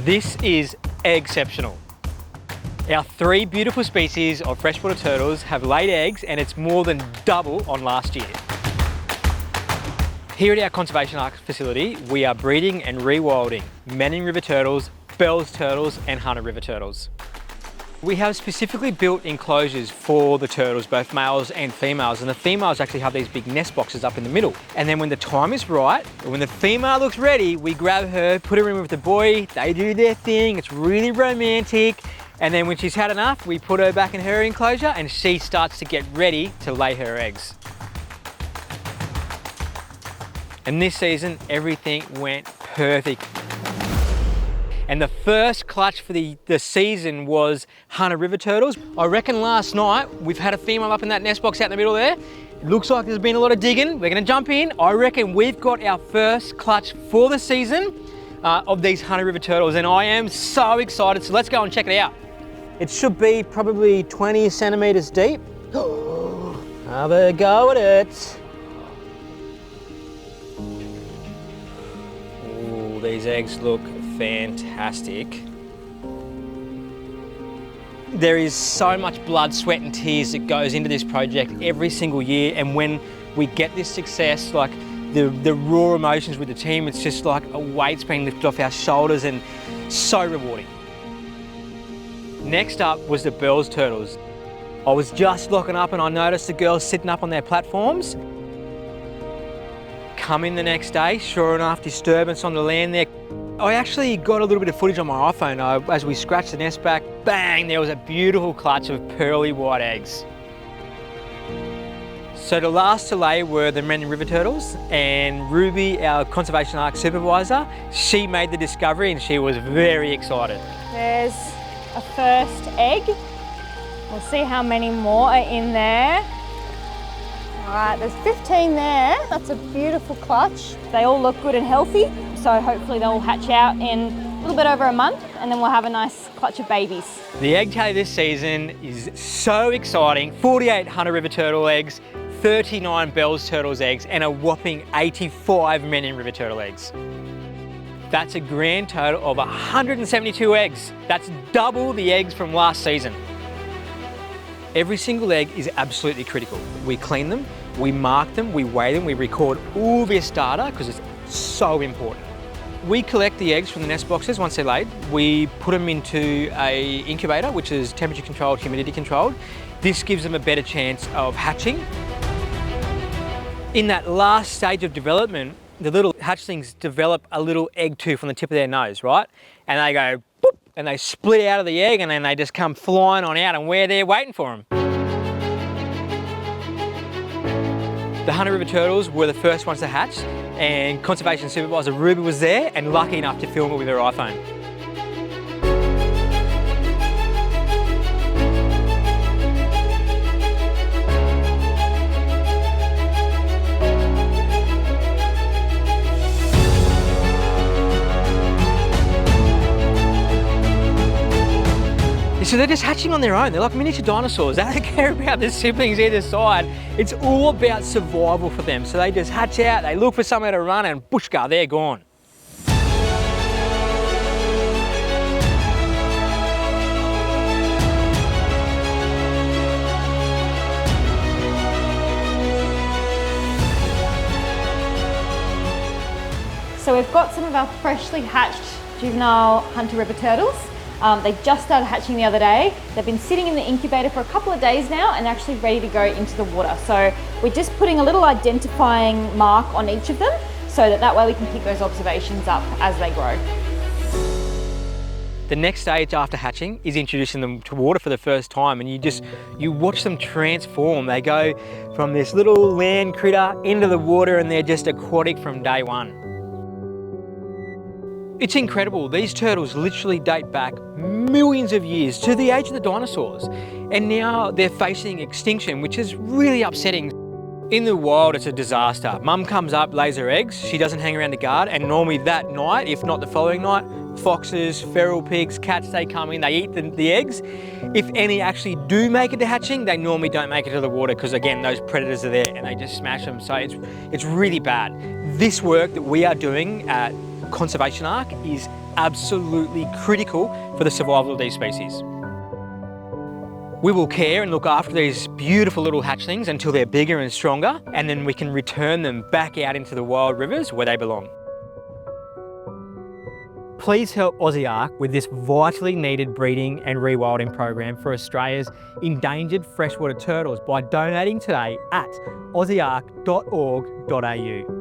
This is EGG-CEPTIONAL. Our 3 beautiful species of freshwater turtles have laid eggs, and it's more than double on last year. Here at our Conservation Ark facility, we are breeding and rewilding Manning River turtles, Bell's turtles and Hunter River turtles. We have specifically built enclosures for the turtles, both males and females, and the females actually have these big nest boxes up in the middle. And then when the time is right, when the female looks ready, we grab her, put her in with the boy, they do their thing, it's really romantic. And then when she's had enough, we put her back in her enclosure and she starts to get ready to lay her eggs. And this season, everything went perfect. And the first clutch for the season was Hunter River turtles. I reckon last night, we've had a female up in that nest box out in the middle there. It looks like there's been a lot of digging. We're gonna jump in. I reckon we've got our first clutch for the season of these Hunter River turtles, and I am so excited. So let's go and check it out. It should be probably 20 centimeters deep. Have a go at it. Ooh, these eggs look fantastic. There is so much blood, sweat and tears that goes into this project every single year, and when we get this success, like the raw emotions with the team, it's just like a weight's being lifted off our shoulders and so rewarding. Next up was the Bell's turtles. I was just locking up and I noticed the girls sitting up on their platforms. Come in the next day, sure enough, disturbance on the land there. I actually got a little bit of footage on my iPhone as we scratched the nest back, bang, there was a beautiful clutch of pearly white eggs. So the last to lay were the Manning River turtles, and Ruby, our Conservation Ark supervisor, she made the discovery and she was very excited. There's a first egg. We'll see how many more are in there. All right, there's 15 there. That's a beautiful clutch. They all look good and healthy, so hopefully they'll hatch out in a little bit over a month, and then we'll have a nice clutch of babies. The egg tally this season is so exciting. 48 Hunter River turtle eggs, 39 Bell's turtles eggs, and a whopping 85 Manning River turtle eggs. That's a grand total of 172 eggs. That's double the eggs from last season. Every single egg is absolutely critical. We clean them, we mark them, we weigh them, we record all this data because it's so important. We collect the eggs from the nest boxes once they're laid. We put them into an incubator, which is temperature controlled, humidity controlled. This gives them a better chance of hatching. In that last stage of development, the little hatchlings develop a little egg tooth on the tip of their nose, right? And they go boop, and they split out of the egg, and then they just come flying on out, and we're there waiting for them. The Hunter River turtles were the first ones to hatch, and Conservation Supervisor Ruby was there and lucky enough to film it with her iPhone. So they're just hatching on their own. They're like miniature dinosaurs. They don't care about their siblings either side. It's all about survival for them. So they just hatch out, they look for somewhere to run, and bushka, they're gone. So we've got some of our freshly hatched juvenile Hunter River turtles. They just started hatching the other day. They've been sitting in the incubator for a couple of days now and actually ready to go into the water. So we're just putting a little identifying mark on each of them so that way we can keep those observations up as they grow. The next stage after hatching is introducing them to water for the first time, and you watch them transform. They go from this little land critter into the water, and they're just aquatic from day one. It's incredible. These turtles literally date back millions of years to the age of the dinosaurs. And now they're facing extinction, which is really upsetting. In the wild, it's a disaster. Mum comes up, lays her eggs, she doesn't hang around to guard, and normally that night, if not the following night, foxes, feral pigs, cats, they come in, they eat the eggs. If any actually do make it to hatching, they normally don't make it to the water because again, those predators are there and they just smash them. So it's really bad. This work that we are doing at Conservation Ark is absolutely critical for the survival of these species. We will care and look after these beautiful little hatchlings until they're bigger and stronger, and then we can return them back out into the wild rivers where they belong. Please help Aussie Ark with this vitally needed breeding and rewilding program for Australia's endangered freshwater turtles by donating today at aussieark.org.au.